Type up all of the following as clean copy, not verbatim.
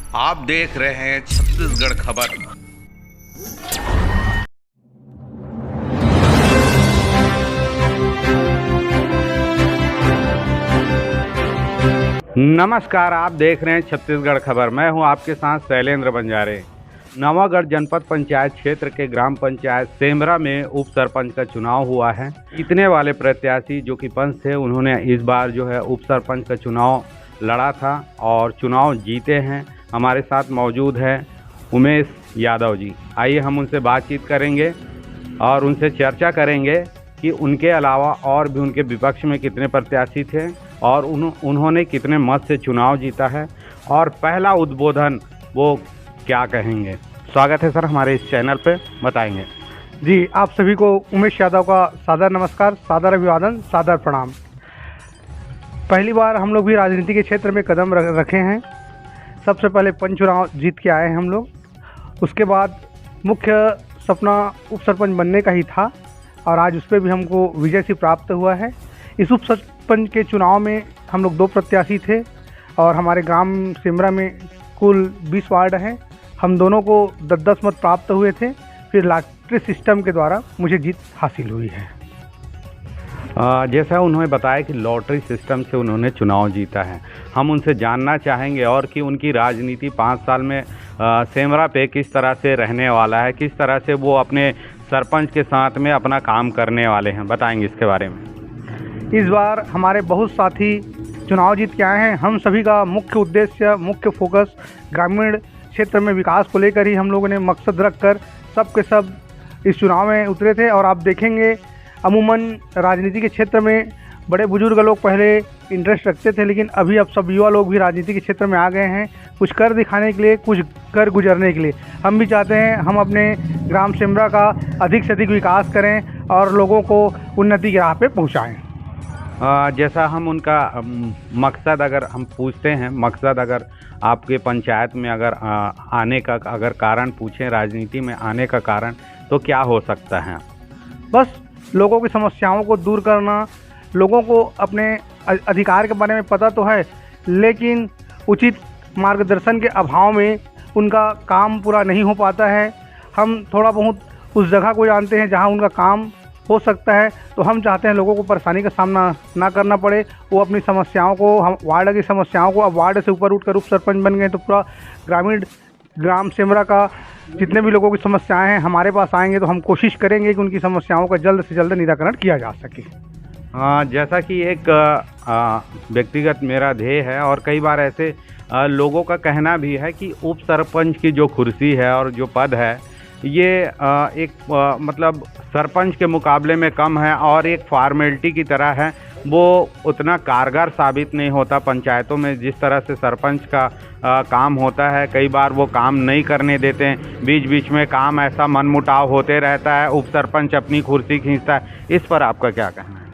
आप देख रहे हैं छत्तीसगढ़ खबर। नमस्कार, आप देख रहे हैं छत्तीसगढ़ खबर। मैं हूं आपके साथ शैलेंद्र बंजारे। नवागढ़ जनपद पंचायत क्षेत्र के ग्राम पंचायत सेमरा में उप सरपंच का चुनाव हुआ है। जीतने वाले प्रत्याशी जो कि पंच थे, उन्होंने इस बार जो है उप सरपंच का चुनाव लड़ा था और चुनाव जीते हैं। हमारे साथ मौजूद है उमेश यादव जी। आइए हम उनसे बातचीत करेंगे और उनसे चर्चा करेंगे कि उनके अलावा और भी उनके विपक्ष में कितने प्रत्याशी थे और उन्होंने कितने मत से चुनाव जीता है और पहला उद्बोधन वो क्या कहेंगे। स्वागत है सर हमारे इस चैनल पे, बताएंगे। जी, आप सभी को उमेश यादव का सादर नमस्कार, सादर अभिवादन, सादर प्रणाम। पहली बार हम लोग भी राजनीति के क्षेत्र में कदम रखे हैं। सबसे पहले पंच चुनाव जीत के आए हैं हम लोग। उसके बाद मुख्य सपना उप सरपंच बनने का ही था और आज उस पर भी हमको विजय से प्राप्त हुआ है। इस उप सरपंच के चुनाव में हम लोग 2 प्रत्याशी थे और हमारे ग्राम सेमरा में कुल 20 वार्ड हैं। हम दोनों को 10-10 मत प्राप्त हुए थे। फिर लॉटरी सिस्टम के द्वारा मुझे जीत हासिल हुई है। जैसा उन्होंने बताया कि लॉटरी सिस्टम से उन्होंने चुनाव जीता है, हम उनसे जानना चाहेंगे और कि उनकी राजनीति 5 साल में सेमरा पे किस तरह से रहने वाला है, किस तरह से वो अपने सरपंच के साथ में अपना काम करने वाले हैं, बताएंगे इसके बारे में। इस बार हमारे बहुत साथी चुनाव जीत के आए हैं। हम सभी का मुख्य उद्देश्य, मुख्य फोकस ग्रामीण क्षेत्र में विकास को लेकर ही हम लोगों ने मकसद रखकर सब के सब इस चुनाव में उतरे थे। और आप देखेंगे अमूमन राजनीति के क्षेत्र में बड़े बुजुर्ग लोग पहले इंटरेस्ट रखते थे, लेकिन अभी अब सब युवा लोग भी राजनीति के क्षेत्र में आ गए हैं, कुछ कर दिखाने के लिए, कुछ कर गुजरने के लिए। हम भी चाहते हैं हम अपने ग्राम सेमरा का अधिक से अधिक विकास करें और लोगों को उन्नति की राह पे पहुँचाएँ। जैसा हम उनका मकसद अगर हम पूछते हैं, मकसद अगर आपके पंचायत में अगर आने का अगर कारण पूछें, राजनीति में आने का कारण, तो क्या हो सकता है? बस लोगों की समस्याओं को दूर करना। लोगों को अपने अधिकार के बारे में पता तो है, लेकिन उचित मार्गदर्शन के अभाव में उनका काम पूरा नहीं हो पाता है। हम थोड़ा बहुत उस जगह को जानते हैं जहां उनका काम हो सकता है, तो हम चाहते हैं लोगों को परेशानी का सामना ना करना पड़े। वो अपनी समस्याओं को, हम वार्ड की समस्याओं को, अब वार्ड से ऊपर उठकर उप सरपंच बन गए तो पूरा ग्राम सेमरा का जितने भी लोगों की समस्याएं हैं हमारे पास आएंगे, तो हम कोशिश करेंगे कि उनकी समस्याओं का जल्द से जल्द निराकरण किया जा सके। जैसा कि एक व्यक्तिगत मेरा ध्येय है और कई बार ऐसे लोगों का कहना भी है कि उप सरपंच की जो कुर्सी है और जो पद है, ये एक मतलब सरपंच के मुकाबले में कम है और एक फॉर्मेलिटी की तरह है। वो उतना कारगर साबित नहीं होता पंचायतों में जिस तरह से सरपंच का काम होता है। कई बार वो काम नहीं करने देते हैं, बीच बीच में काम ऐसा मनमुटाव होते रहता है, उप सरपंच अपनी कुर्सी खींचता है। इस पर आपका क्या कहना है?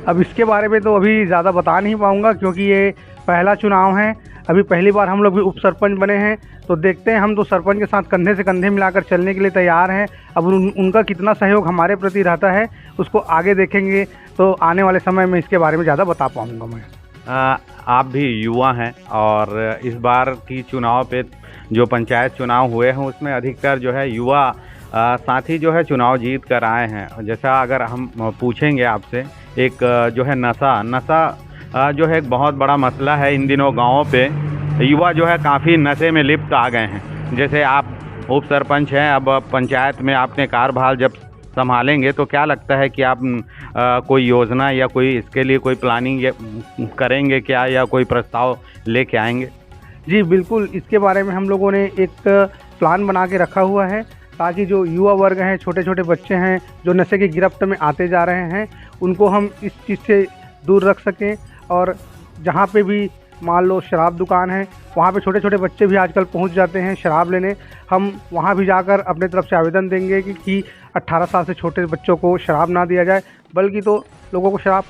अब इसके बारे में तो अभी ज़्यादा बता नहीं पाऊँगा क्योंकि ये पहला चुनाव है। अभी पहली बार हम लोग भी उप सरपंच बने हैं, तो देखते हैं। हम तो सरपंच के साथ कंधे से कंधे मिलाकर चलने के लिए तैयार हैं। अब उनका कितना सहयोग हमारे प्रति रहता है उसको आगे देखेंगे, तो आने वाले समय में इसके बारे में ज़्यादा बता पाऊँगा मैं। आप भी युवा हैं और इस बार की चुनाव पे जो पंचायत चुनाव हुए हैं उसमें अधिकतर जो है युवा साथी जो है चुनाव जीत कर आए हैं। जैसा अगर हम पूछेंगे आपसे, एक जो है नशा जो है एक बहुत बड़ा मसला है इन दिनों गाँवों पे। युवा जो है काफ़ी नशे में लिप्त आ गए हैं। जैसे आप उप सरपंच हैं, अब पंचायत में आपने कार्यभार जब संभालेंगे तो क्या लगता है कि आप कोई योजना या कोई इसके लिए कोई प्लानिंग करेंगे क्या, या कोई प्रस्ताव लेके आएंगे? जी बिल्कुल, इसके बारे में हम लोगों ने एक प्लान बना के रखा हुआ है ताकि जो युवा वर्ग हैं, छोटे छोटे बच्चे हैं जो नशे की गिरफ्त में आते जा रहे हैं, उनको हम इस चीज़ से दूर रख सकें। और जहाँ पे भी मान लो शराब दुकान है, वहाँ पे छोटे छोटे बच्चे भी आजकल पहुँच जाते हैं शराब लेने। हम वहाँ भी जाकर अपने तरफ से आवेदन देंगे कि 18 साल से छोटे बच्चों को शराब ना दिया जाए, बल्कि तो लोगों को शराब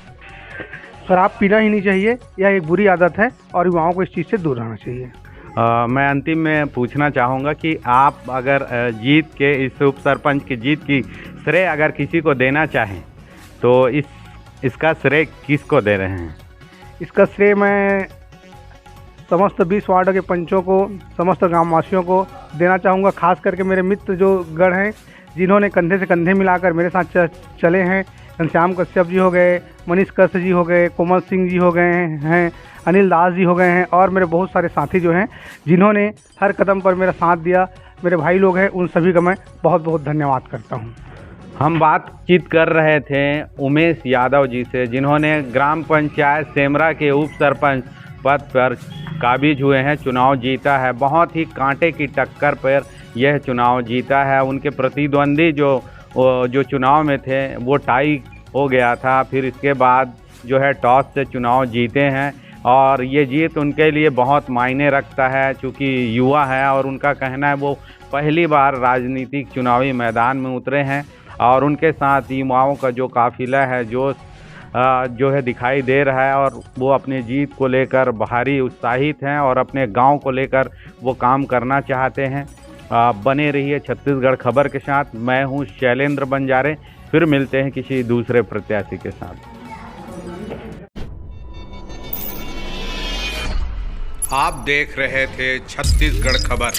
पीना ही नहीं चाहिए। यह एक बुरी आदत है और युवाओं को इस चीज़ से दूर रहना चाहिए। मैं अंतिम में पूछना चाहूँगा कि आप अगर जीत के इस उप सरपंच की जीत की श्रेय अगर किसी को देना चाहें तो इसका श्रेय किसको दे रहे हैं? इसका श्रेय मैं समस्त 20 वार्ड के पंचों को, समस्त ग्रामवासियों को देना चाहूँगा। खास करके मेरे मित्र जो गण हैं, जिन्होंने कंधे से कंधे मिलाकर मेरे साथ चले हैं। घनश्याम कश्यप जी हो गए, मनीष कश्यप जी हो गए, कोमल सिंह जी हो गए हैं, अनिल दास जी हो गए हैं, और मेरे बहुत सारे साथी जो हैं जिन्होंने हर कदम पर मेरा साथ दिया, मेरे भाई लोग हैं, उन सभी का मैं बहुत बहुत धन्यवाद करता हूँ। हम बातचीत कर रहे थे उमेश यादव जी से, जिन्होंने ग्राम पंचायत सेमरा के उप सरपंच पद पर काबिज हुए हैं, चुनाव जीता है। बहुत ही कांटे की टक्कर पर यह चुनाव जीता है। उनके प्रतिद्वंदी जो चुनाव में थे वो टाई हो गया था, फिर इसके बाद जो है टॉस से चुनाव जीते हैं, और ये जीत उनके लिए बहुत मायने रखता है, चूँकि युवा है और उनका कहना है वो पहली बार राजनीतिक चुनावी मैदान में उतरे हैं, और उनके साथ युवाओं का जो काफिला है जो है दिखाई दे रहा है, और वो अपनी जीत को लेकर भारी उत्साहित हैं और अपने गांव को लेकर वो काम करना चाहते हैं। बने रहिए छत्तीसगढ़ खबर के साथ। मैं हूं शैलेंद्र बंजारे, फिर मिलते हैं किसी दूसरे प्रत्याशी के साथ। आप देख रहे थे छत्तीसगढ़ खबर।